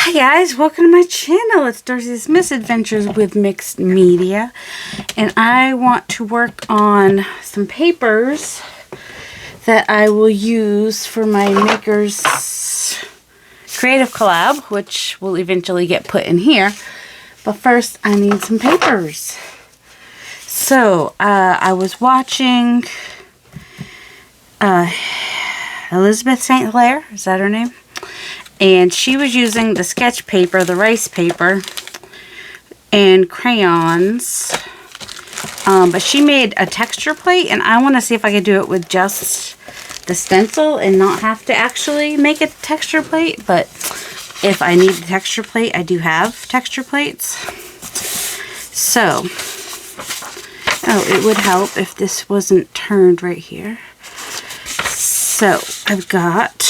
Hi guys, welcome to my channel. It's Darcy's Misadventures with Mixed Media, and I want to work on some papers that I will use for my Maker's Creative Collab, which will eventually get put in here. But first, I need some papers. So, I was watching Elizabeth St. Hilaire, is that her name? And she was using the sketch paper, the rice paper, and crayons. But she made a texture plate, and I want to see if I could do it with just the stencil and not have to actually make a texture plate. But if I need a texture plate, I do have texture plates. So, oh, it would help if this wasn't turned right here. So, I've got...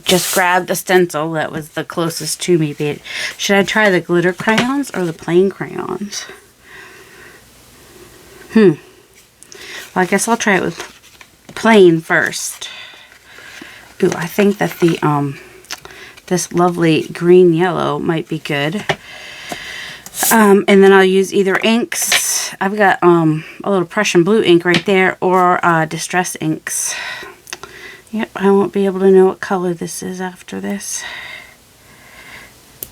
just grabbed the stencil that was the closest to me. Should I try the glitter crayons or the plain crayons? Well, I guess I'll try it with plain first. Ooh, I think that the this lovely green yellow might be good. And then I'll use either inks. I've got a little Prussian blue ink right there, or distress inks. Yep, I won't be able to know what color this is after this.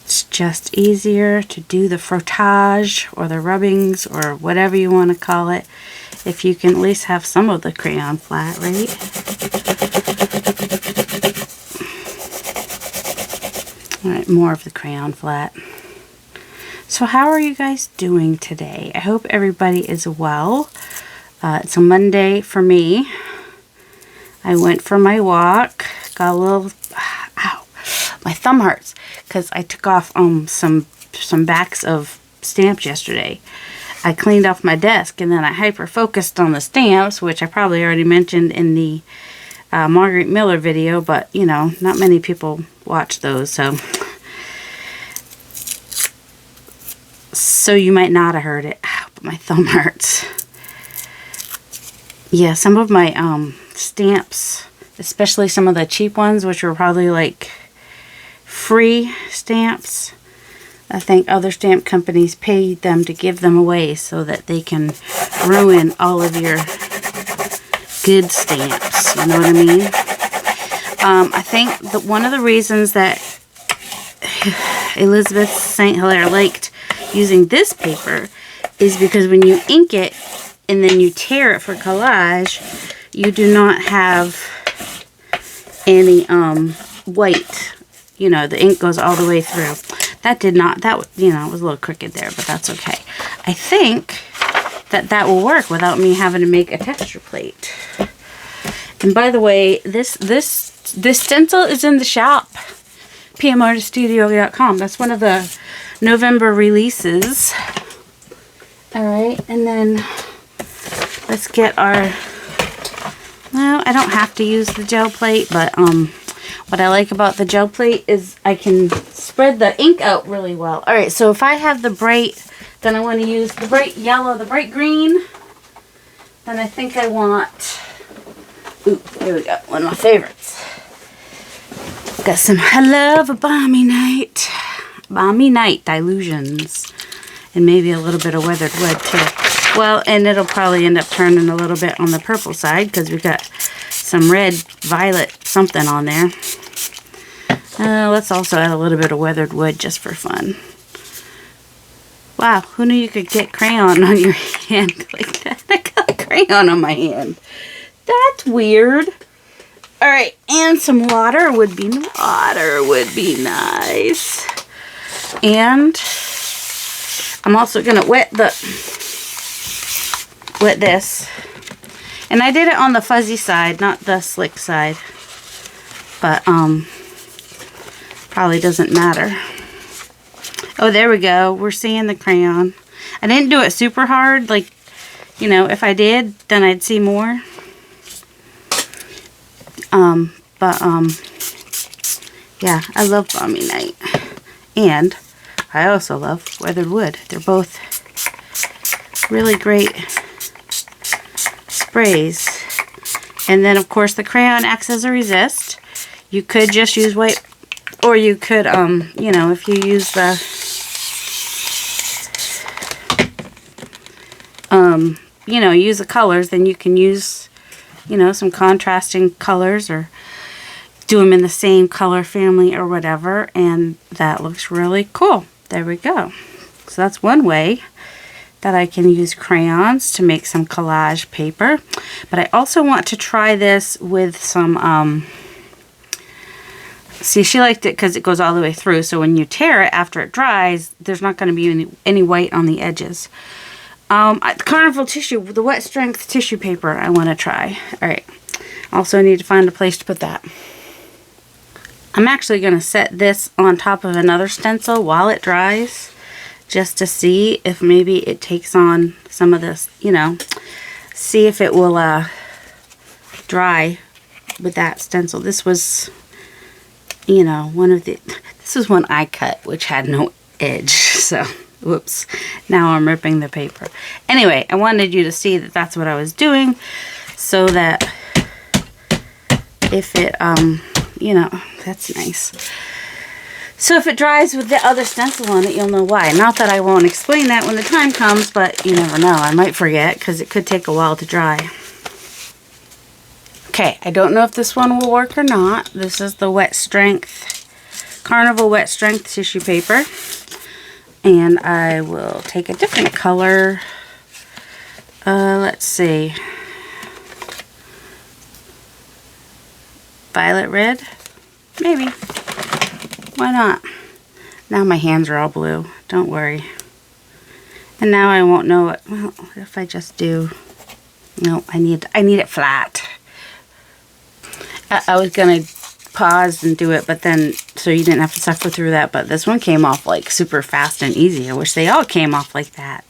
It's just easier to do the frottage or the rubbings or whatever you want to call it if you can at least have some of the crayon flat, right? Alright, more of the crayon flat. So how are you guys doing today? I hope everybody is well. It's a Monday for me. I went for my walk, got a little, ow, my thumb hurts because I took off some backs of stamps yesterday. I cleaned off my desk and then I hyper-focused on the stamps, which I probably already mentioned in the Margaret Miller video, but, you know, not many people watch those, so you might not have heard it. Ow, but my thumb hurts. Yeah, some of my stamps, especially some of the cheap ones, which were probably like free stamps. I think other stamp companies pay them to give them away so that they can ruin all of your good stamps. You know what I mean? I think that one of the reasons that Elizabeth St. Hilaire liked using this paper is because when you ink it and then you tear it for collage, you do not have any white. You know, the ink goes all the way through. That did not, that, you know, was a little crooked there, but that's okay. I think that will work without me having to make a texture plate. And by the way, this stencil is in the shop, pmartiststudio.com. That's one of the November releases. Alright, and then let's get our... Well, I don't have to use the gel plate, but what I like about the gel plate is I can spread the ink out really well. Alright, so if I have the bright, then I want to use the bright yellow, the bright green. Then I think I want... Ooh, here we go, one of my favorites. Got some I Love a Balmy Night. Balmy Night Dilutions. And maybe a little bit of weathered wood too. Well, and it'll probably end up turning a little bit on the purple side because we've got some red, violet, something on there. Let's also add a little bit of weathered wood just for fun. Wow, who knew you could get crayon on your hand like that? I got crayon on my hand. That's weird. Alright, and some water would be nice. And I'm also going to wet this, and I did it on the fuzzy side, not the slick side, but probably doesn't matter. Oh, there we go, we're seeing the crayon. I didn't do it super hard, like, you know, if I did, then I'd see more. Yeah, I love Balmy Night, and I also love weathered wood. They're both really great sprays. And then, of course, the crayon acts as a resist. You could just use white Or you could, you know, if you use the, you know, use the colors, then you can use, you know, some contrasting colors or do them in the same color family or whatever. And that looks really cool. There we go. So that's one way that I can use crayons to make some collage paper. But I also want to try this with some, see, she liked it because it goes all the way through. So when you tear it after it dries, there's not going to be any white on the edges. Carnival tissue, the wet strength tissue paper I want to try. All right. Also need to find a place to put that. I'm actually going to set this on top of another stencil while it dries, just to see if maybe it takes on some of this, you know, see if it will dry with that stencil. This was, you know, this is one I cut, which had no edge, so whoops, now I'm ripping the paper. Anyway, I wanted you to see that that's what I was doing, so that if it, you know, that's nice. So if it dries with the other stencil on it, you'll know why. Not that I won't explain that when the time comes, but you never know. I might forget because it could take a while to dry. Okay, I don't know if this one will work or not. This is the Wet Strength, Carnival Wet Strength tissue paper. And I will take a different color. Let's see. Violet red? Maybe. Why not? Now my hands are all blue. Don't worry. And now I won't know it. Well, if I just do... No, I need it flat. I was going to pause and do it, but then, so you didn't have to suffer through that, but this one came off like super fast and easy. I wish they all came off like that.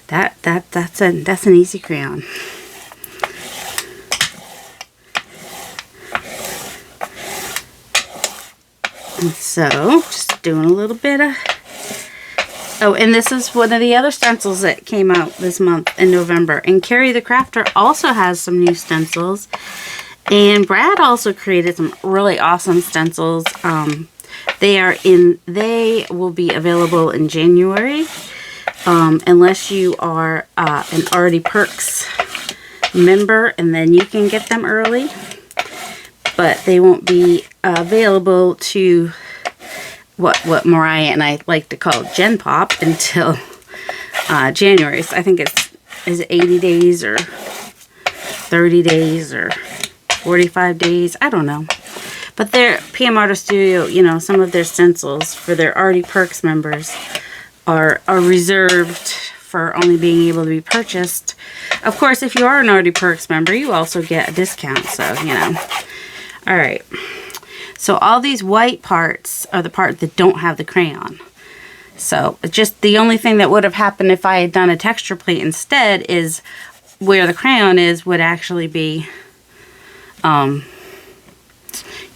That's an easy crayon. And so, just doing a little bit of... Oh, and this is one of the other stencils that came out this month in November. And Carrie the Crafter also has some new stencils. And Brad also created some really awesome stencils. They will be available in January. Unless you are an Already Perks member, and then you can get them early. But they won't be available to what Mariah and I like to call Gen Pop until January. So I think is it 80 days or 30 days or 45 days? I don't know. But their PM Artist Studio, you know, some of their stencils for their Already Perks members are reserved for only being able to be purchased. Of course, if you are an Already Perks member, you also get a discount. So, you know. All right. So all these white parts are the parts that don't have the crayon. So just the only thing that would have happened if I had done a texture plate instead is where the crayon is would actually be, you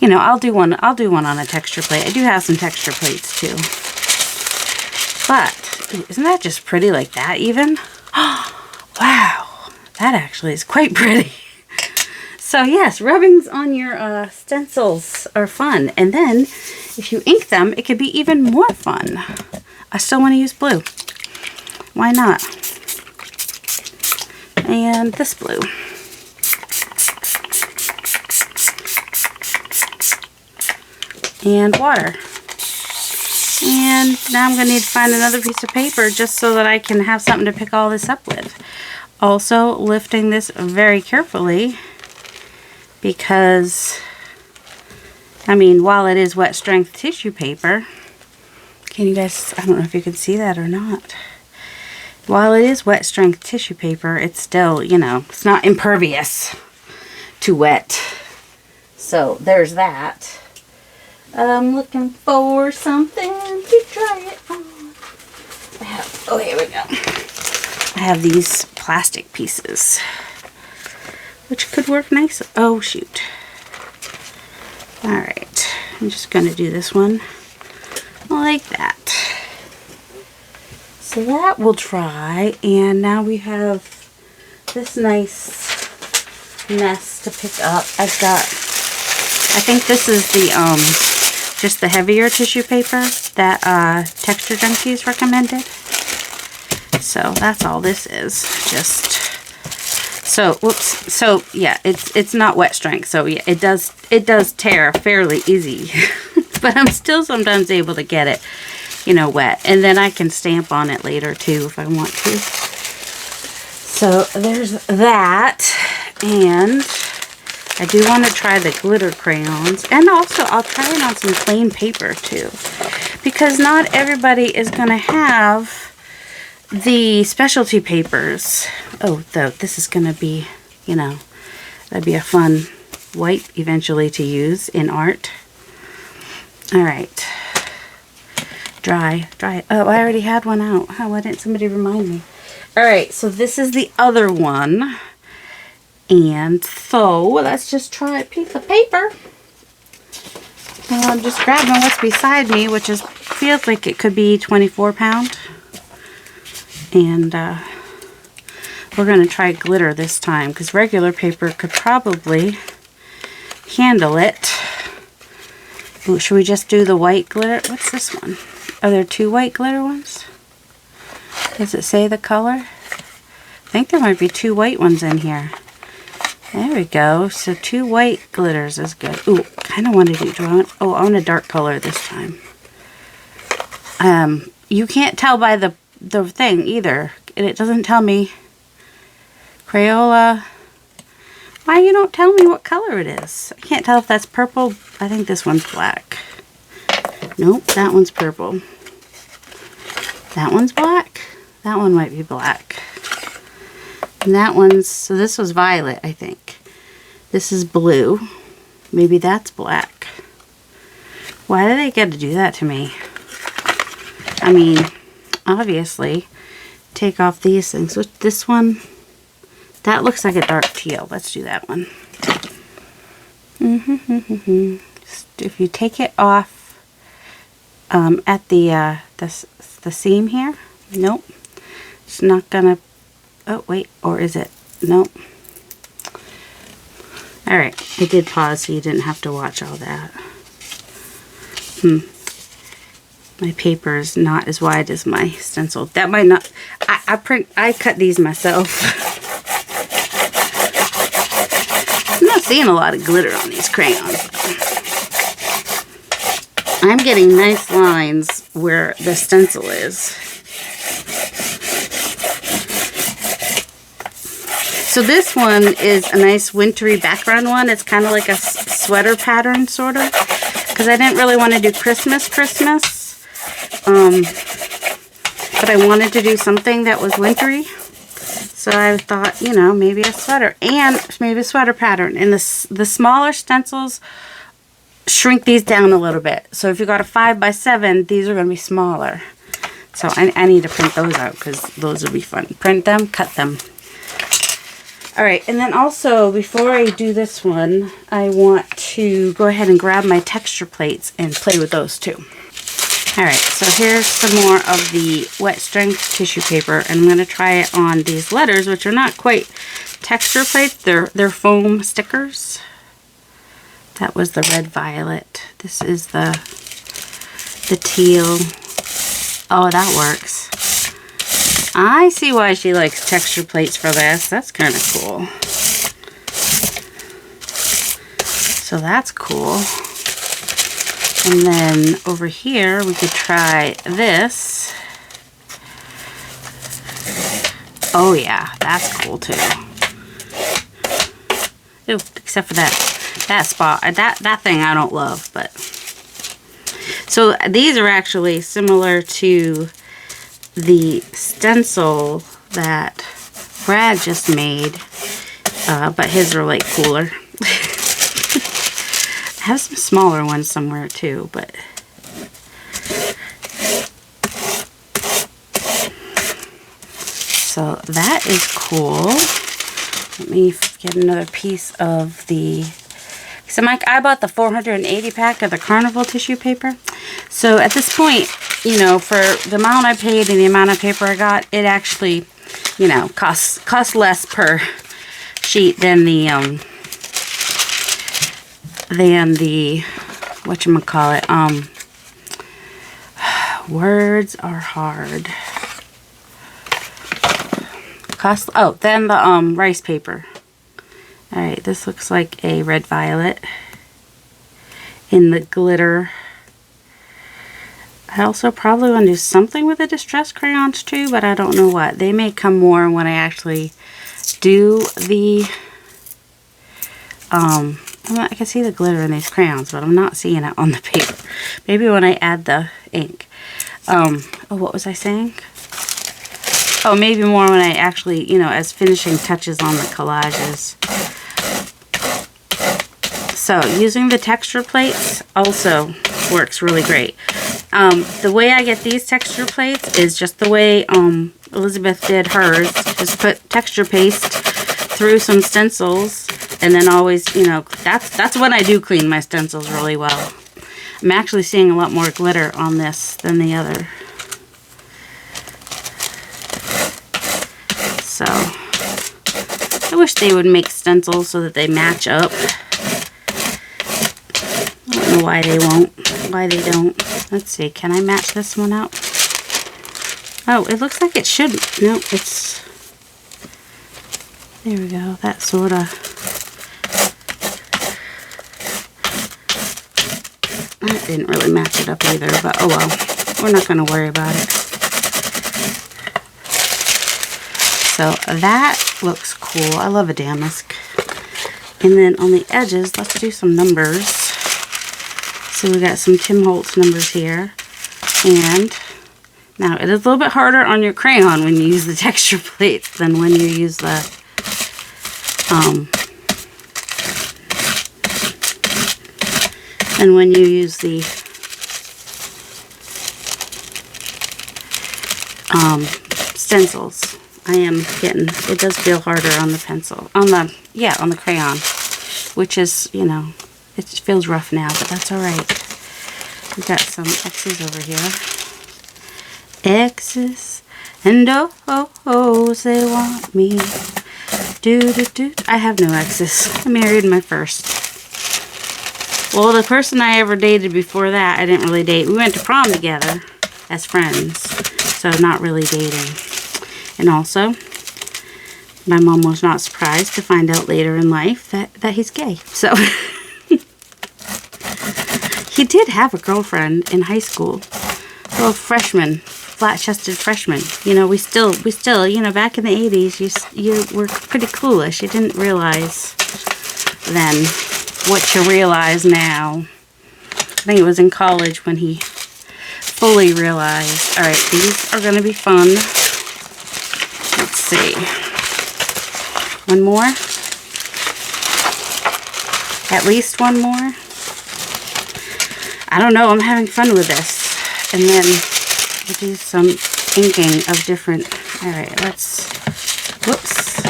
know, I'll do one on a texture plate. I do have some texture plates too. But isn't that just pretty like that even? Wow, that actually is quite pretty. So yes, rubbings on your stencils are fun. And then if you ink them, it could be even more fun. I still want to use blue. Why not? And this blue. And water. And now I'm going to need to find another piece of paper just so that I can have something to pick all this up with. Also lifting this very carefully, because, I mean, while it is wet strength tissue paper, can you guys, I don't know if you can see that or not. While it is wet strength tissue paper, it's still, you know, it's not impervious to wet. So there's that. I'm looking for something to try it on. Oh, here we go. I have these plastic pieces, which could work nice. Oh, shoot. Alright. I'm just going to do this one like that. So that will dry. And now we have this nice mess to pick up. I think this is the just the heavier tissue paper that Texture Junkies recommended. So that's all this is. Just so whoops. So yeah, it's not wet strength. So yeah, it does tear fairly easy, but I'm still sometimes able to get it, you know, wet, and then I can stamp on it later too if I want to. So there's that, and I do want to try the glitter crayons, and also I'll try it on some plain paper too, because not everybody is going to have the specialty papers. Oh, though this is going to be, you know, that'd be a fun white eventually to use in art. All right. Dry. Oh, I already had one out. Oh, why didn't somebody remind me? All right, so this is the other one. And so let's just try a piece of paper. I'm just grabbing what's beside me, which is feels like it could be 24 pound. And we're going to try glitter this time, because regular paper could probably handle it. Ooh, should we just do the white glitter? What's this one? Are there two white glitter ones? Does it say the color? I think there might be two white ones in here. There we go. So 2 white glitters is good. Ooh, kind of want to do I want a dark color this time. You can't tell by the thing either. It doesn't tell me. Crayola. Why you don't tell me what color it is? I can't tell if that's purple. I think this one's black. Nope, that one's purple. That one's black. That one might be black. And that one's, so this was violet, I think. This is blue. Maybe that's black. Why do they get to do that to me? I mean, obviously, take off these things. So this one, that looks like a dark teal. Let's do that one. If you take it off at the seam here, nope. It's not gonna. Oh, wait, or is it? Nope. Alright, I did pause so you didn't have to watch all that. My paper is not as wide as my stencil. That might not... I cut these myself. I'm not seeing a lot of glitter on these crayons. I'm getting nice lines where the stencil is. So this one is a nice wintry background one. It's kind of like a sweater pattern, sort of. Because I didn't really want to do Christmas. But I wanted to do something that was wintry. So I thought, you know, maybe a sweater. And maybe a sweater pattern. And the smaller stencils shrink these down a little bit. So if you got a 5x7, these are going to be smaller. So I need to print those out because those will be fun. Print them, cut them. Alright, and then also, before I do this one, I want to go ahead and grab my texture plates and play with those too. Alright, so here's some more of the wet strength tissue paper, and I'm going to try it on these letters, which are not quite texture plates, they're foam stickers. That was the red violet. This is the teal. Oh, that works. I see why she likes texture plates for this. That's kind of cool. So that's cool. And then over here we could try this. Oh yeah, that's cool too. Ooh, except for that spot. That thing I don't love, but. So these are actually similar to the stencil that Brad just made, but his are like cooler. I have some smaller ones somewhere too, but so that is cool. Let me get another piece of the. So I bought the 480 pack of the Carnival tissue paper. So at this point, you know, for the amount I paid and the amount of paper I got, it actually, you know, costs less per sheet than the whatchamacallit, words are hard. Then the rice paper. Alright, this looks like a red violet in the glitter. I also probably want to do something with the distress crayons too, but I don't know what. They may come more when I actually do the, I can see the glitter in these crayons, but I'm not seeing it on the paper. Maybe when I add the ink. What was I saying? Oh, maybe more when I actually, you know, as finishing touches on the collages. So, using the texture plates also works really great. The way I get these texture plates is just the way Elizabeth did hers. Just put texture paste through some stencils, and then always, you know, that's when I do clean my stencils really well. I'm actually seeing a lot more glitter on this than the other. So, I wish they would make stencils so that they match up. I don't know why they won't, why they don't. Let's see, can I match this one up? Oh, it looks like it should. No, it's, there we go, that sort of. That didn't really match it up either, but oh well, we're not going to worry about it. So that looks cool. I love a damask. And then on the edges, let's do some numbers. So we got some Tim Holtz numbers here. And now it is a little bit harder on your crayon when you use the texture plates than when you use the stencils. I am getting, it does feel harder on the pencil, on the crayon, which is, you know, it feels rough now, but that's alright. We've got some X's over here. X's and O's, they want me. I have no X's. I married my first. Well, the person I ever dated before that, I didn't really date. We went to prom together as friends, so not really dating. And also, my mom was not surprised to find out later in life that he's gay. So, he did have a girlfriend in high school. A little freshman, flat-chested freshman. You know, we still, you know, back in the 80s, you were pretty clueless. You didn't realize then what you realize now. I think it was in college when he fully realized. Alright, these are going to be fun. Let's see. One more. At least one more. I don't know. I'm having fun with this. And then we'll do some inking of different. Alright, let's. Whoops.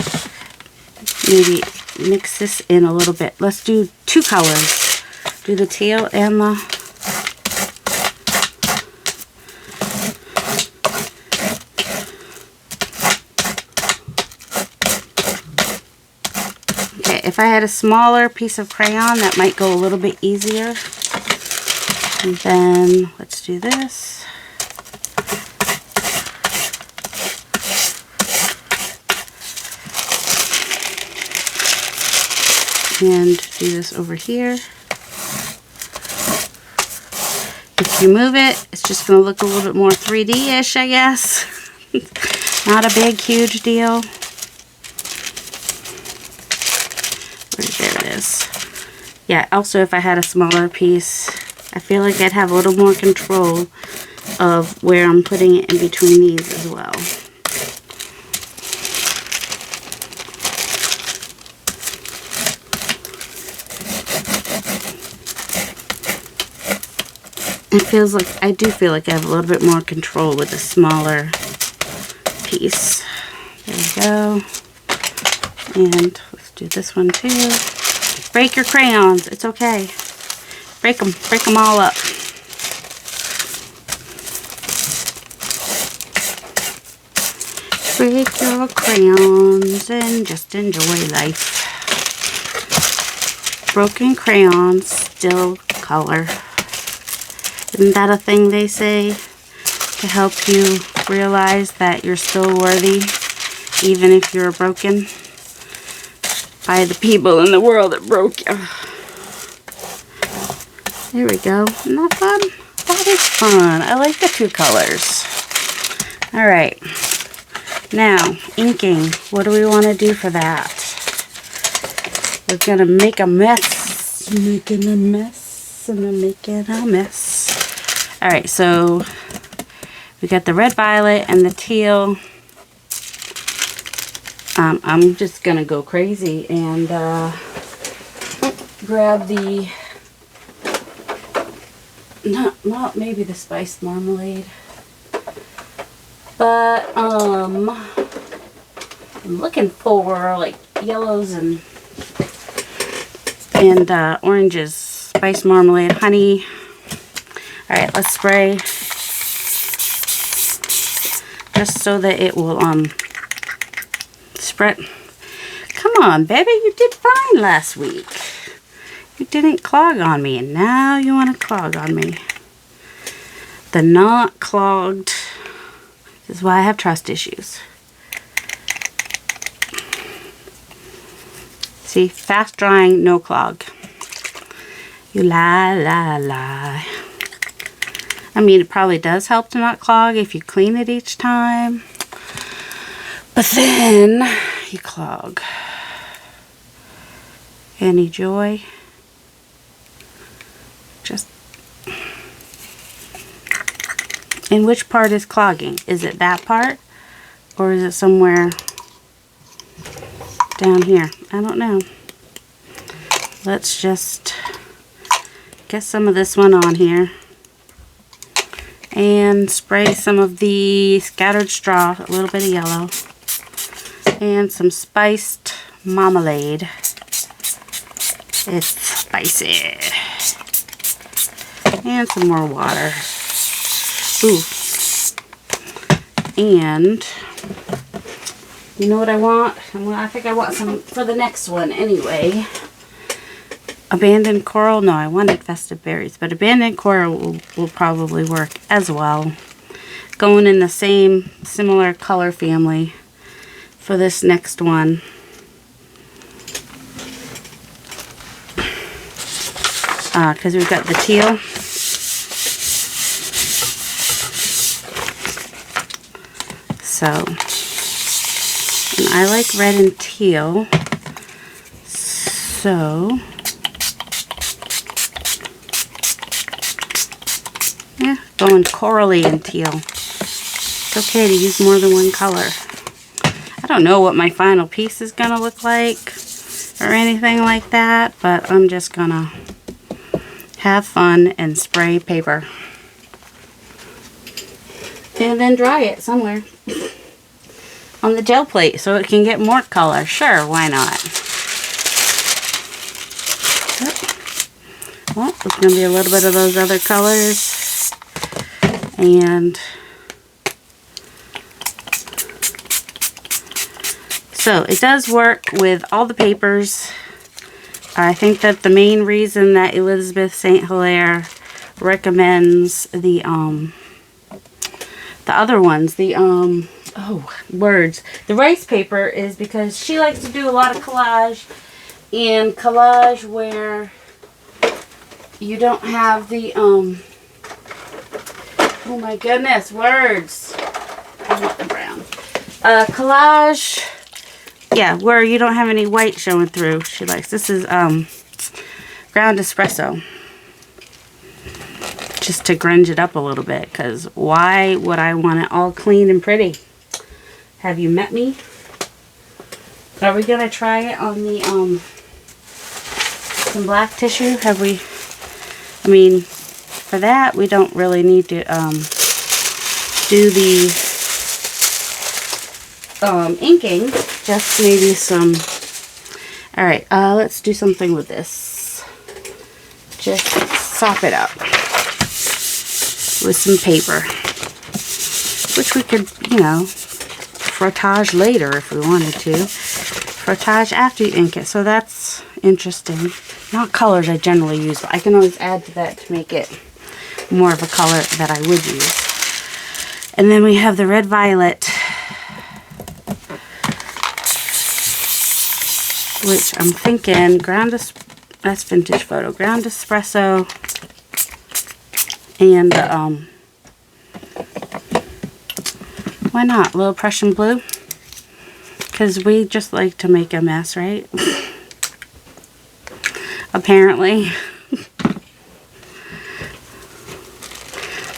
Maybe mix this in a little bit. Let's do two colors. Do the teal and the. If I had a smaller piece of crayon, that might go a little bit easier. And then let's do this. And do this over here. If you move it, it's just going to look a little bit more 3D-ish, I guess. Not a big, huge deal. There it is. Yeah, also if I had a smaller piece, I feel like I'd have a little more control of where I'm putting it in between these as well. It feels like, I do feel like I have a little bit more control with a smaller piece. There we go. And let's do this one too. Break your crayons. It's okay. Break them all up. Break your crayons and just enjoy life. Broken crayons still color. Isn't that a thing they say? To help you realize that you're still worthy, even if you're broken by the people in the world that broke you. There we go. Isn't that fun? That is fun. I like the two colors. Alright. Now, inking. What do we want to do for that? We're going to make a mess. Making a mess. And I'm making a mess. Alright, so we got the red, violet, and the teal. I'm just going to go crazy and grab the, well, maybe the spiced marmalade. But I'm looking for like yellows and oranges. Spiced marmalade, honey. Alright, let's spray. Just so that it will spread. Come on, baby, you did fine last week. You didn't clog on me, and now you want to clog on me. The not clogged. This is why I have trust issues. See, fast drying, no clog. You lie, lie, lie. I mean, it probably does help to not clog if you clean it each time. But then you clog. Any joy? Just. And which part is clogging? Is it that part? Or is it somewhere down here? I don't know. Let's just get some of this one on here. And spray some of the scattered straw, a little bit of yellow. And some spiced marmalade. It's spicy. And some more water. Ooh. And you know what I want? I think I want some for the next one anyway. Abandoned coral? No, I wanted festive berries, but abandoned coral will probably work as well. Going in the same similar color family for this next one. Because we've got the teal. So, and I like red and teal. So, yeah, going corally and teal. It's okay to use more than one color. I don't know what my final piece is going to look like or anything like that, but I'm just going to have fun and spray paper. And then dry it somewhere on the gel plate so it can get more color. Sure, why not? Well, there's going to be a little bit of those other colors. And so it does work with all the papers. I think that the main reason that Elizabeth St. Hilaire recommends the other ones, the rice paper, is because she likes to do a lot of collage, and collage where you don't have the oh my goodness, words. I want the brown. Collage, yeah, where you don't have any white showing through. She likes. This is ground espresso. Just to grunge it up a little bit, because why would I want it all clean and pretty? Have you met me? Are we gonna try it on the some black tissue? Have we? I mean, for that we don't really need to do the inking. Just maybe some. All right, let's do something with this. Just sop it up with some paper, which we could, you know, frottage later if we wanted to. Frottage after you ink it. So that's interesting. Not colors I generally use, but I can always add to that to make it more of a color that I would use. And then we have the red violet, which I'm thinking that's vintage photo, ground espresso, and why not a little Prussian blue, because we just like to make a mess, right? Apparently.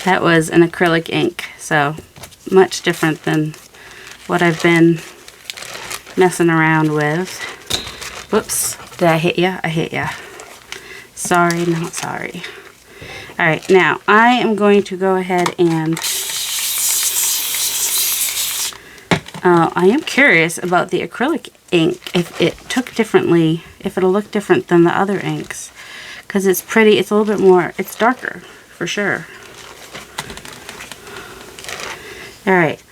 That was an acrylic ink, so much different than what I've been messing around with. Whoops, did I hit ya? I hit ya. Sorry, not sorry. Alright, now I am going to go ahead and I am curious about the acrylic ink, if it took differently, if it'll look different than the other inks, because it's pretty, it's a little bit more, it's darker for sure. Alright,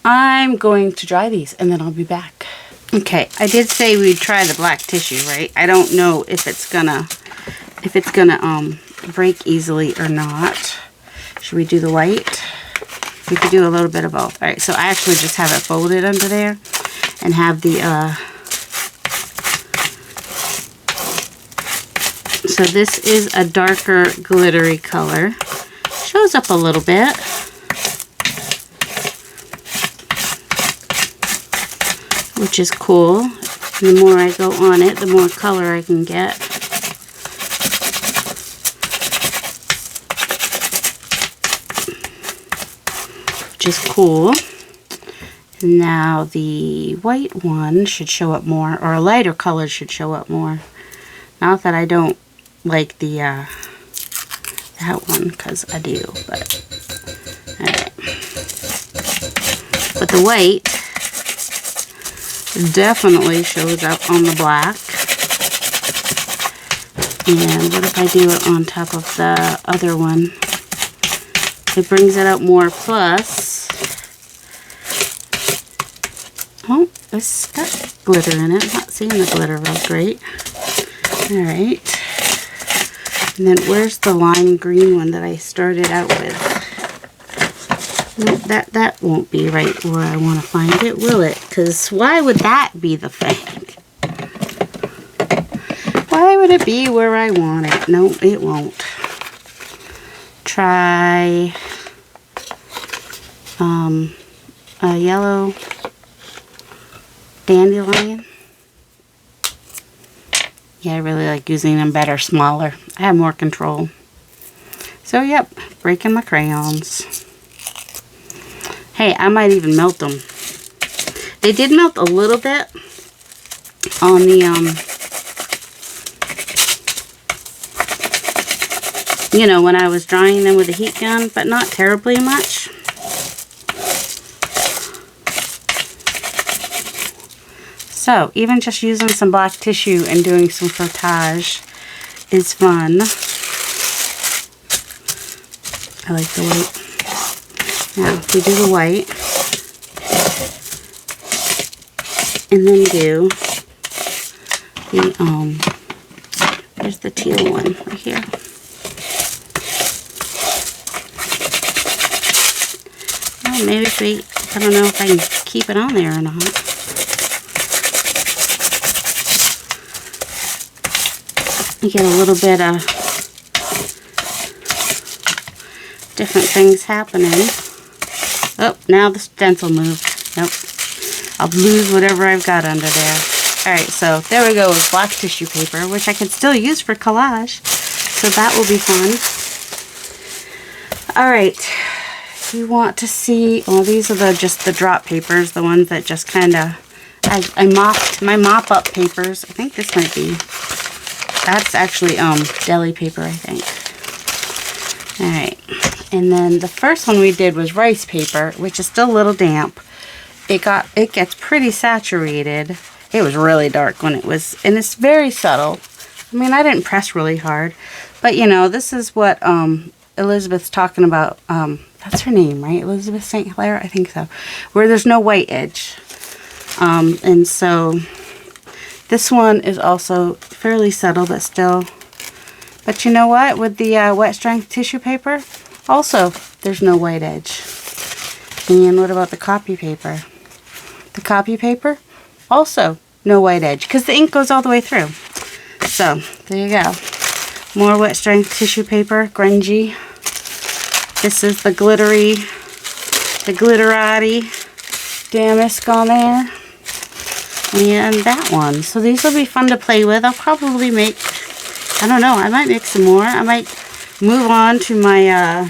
I'm going to dry these and then I'll be back. Okay, I did say we'd try the black tissue, right? I don't know if it's gonna break easily or not. Should we do the white? We could do a little bit of both. Alright, so I actually just have it folded under there and have the so this is a darker glittery color. Shows up a little bit. Which is cool. The more I go on it, the more color I can get. Which is cool. Now the white one should show up more, or a lighter color should show up more. Not that I don't like the that one, because I do, but alright. But the white definitely shows up on the black. And what if I do it on top of the other one? It brings it out more, plus, oh, it's got glitter in it. I'm not seeing the glitter real great. Alright. And then where's the lime green one that I started out with? That won't be right where I want to find it, will it? Because why would that be the thing? Why would it be where I want it? No, it won't. Try a yellow dandelion. Yeah, I really like using them better, smaller. I have more control. So, yep, breaking my crayons. Hey, I might even melt them. They did melt a little bit on the, you know, when I was drying them with a heat gun, but not terribly much. So, even just using some black tissue and doing some frottage is fun. I like the white. Now, if we do the white, and then do the, there's the teal one right here. Well, maybe if we, I don't know if I can keep it on there or not. You get a little bit of different things happening. Oh, now the stencil moved. Nope. I'll lose whatever I've got under there. Alright, so there we go with black tissue paper, which I can still use for collage. So that will be fun. Alright. You want to see, well, these are just the drop papers, the ones that just kind of, I mopped, my mop-up papers. I think this might be, that's actually deli paper, I think. Alright. And then the first one we did was rice paper, which is still a little damp. It gets pretty saturated. It was really dark when it was, and it's very subtle. I mean, I didn't press really hard, but you know, this is what Elizabeth's talking about. That's her name, right? Elizabeth St. Hilaire, I think so. Where there's no white edge. And so this one is also fairly subtle, but But you know what? With the wet strength tissue paper, also, there's no white edge. And what about the copy paper? The copy paper, also no white edge, because the ink goes all the way through. So, there you go. More wet strength tissue paper, grungy. This is the glittery, the glitterati damask on there. And that one. So these will be fun to play with. I'll probably make, I don't know, I might make some more. I might move on to my,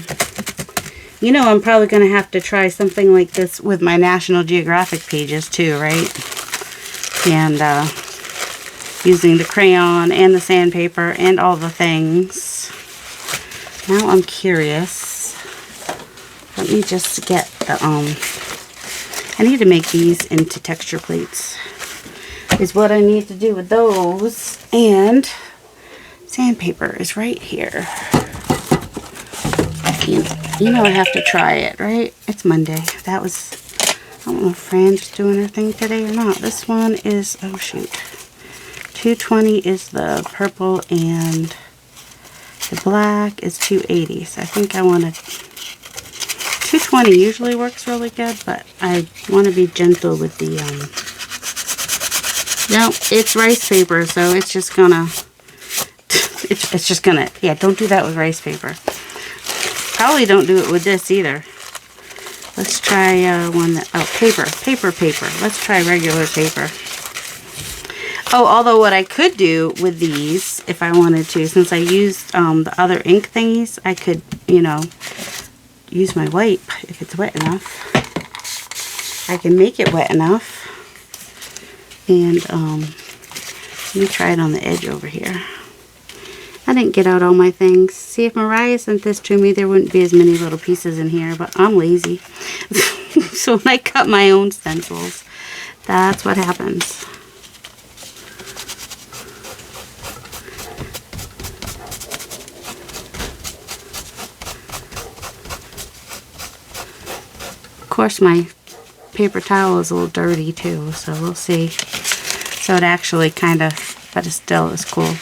you know, I'm probably going to have to try something like this with my National Geographic pages too, right? And using the crayon and the sandpaper and all the things. Now I'm curious. Let me just get the, I need to make these into texture plates. Is what I need to do with those. And sandpaper is right here. You know I have to try it, right? It's Monday. That was, I don't know if Fran's doing her thing today or not. This one is, oh shoot. 220 is the purple and the black is 280. So I think I want to, 220 usually works really good, but I want to be gentle with the, no, it's rice paper, so it's just gonna, it's just gonna, yeah, don't do that with rice paper. Probably don't do it with this either. Let's try one that, oh, paper. Let's try regular paper. Oh, although what I could do with these, if I wanted to, since I used the other ink thingies, I could, you know, use my wipe if it's wet enough. I can make it wet enough. And let me try it on the edge over here. I didn't get out all my things. See, if Mariah sent this to me, there wouldn't be as many little pieces in here, but I'm lazy. So when I cut my own stencils, that's what happens. Of course, my paper towel is a little dirty too, so we'll see. So it actually kind of, but it still is cool.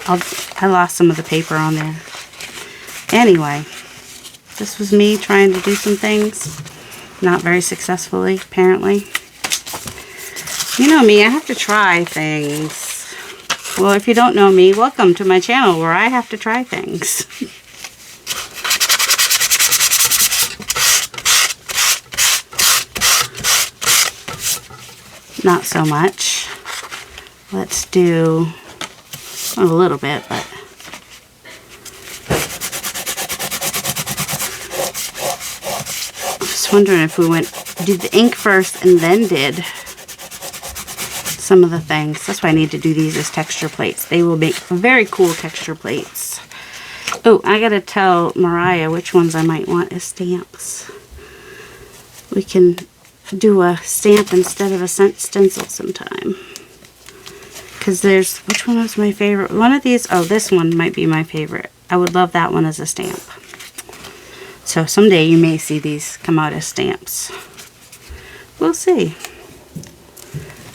I lost some of the paper on there. Anyway, this was me trying to do some things. Not very successfully, apparently. You know me, I have to try things. Well, if you don't know me, welcome to my channel where I have to try things. Not so much. Let's do a little bit, but I'm just wondering if we did the ink first and then did some of the things. That's why I need to do these as texture plates. They will make very cool texture plates. Oh, I gotta tell Mariah which ones I might want as stamps. We can do a stamp instead of a stencil sometime. Because there's, which one was my favorite? One of these, oh, this one might be my favorite. I would love that one as a stamp. So someday you may see these come out as stamps. We'll see.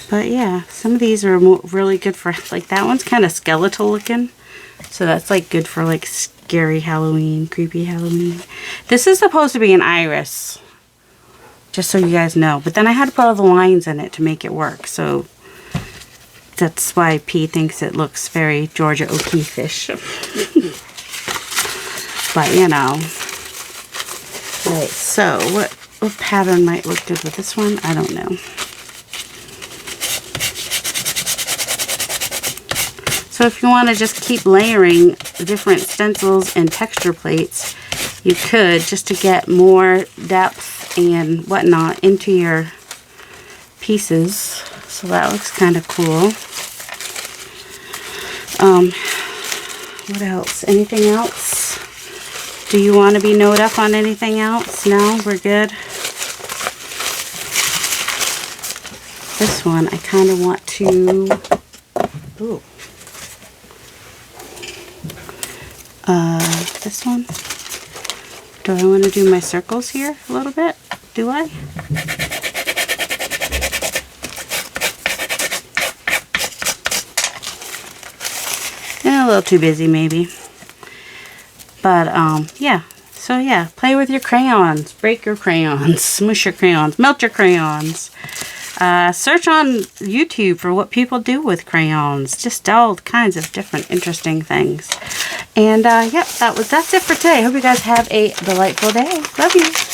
But yeah, some of these are really good for, like that one's kind of skeletal looking. So that's like good for like scary Halloween, creepy Halloween. This is supposed to be an iris. Just so you guys know. But then I had to put all the lines in it to make it work. So that's why P thinks it looks very Georgia O'Keeffe-ish. But you know. Alright, so what pattern might look good with this one? I don't know. So if you want to just keep layering different stencils and texture plates, you could, just to get more depth and whatnot into your pieces. So that looks kind of cool. What else? Anything else? Do you want to be knowed up on anything else? No? We're good? This one, I kind of want to... Ooh. This one. Do I want to do my circles here a little bit? Do I? And a little too busy maybe. But, yeah. So, yeah, play with your crayons. Break your crayons. Smush your crayons. Melt your crayons. Search on YouTube for what people do with crayons. Just all kinds of different interesting things. And, yep, that's it for today. I hope you guys have a delightful day. Love you.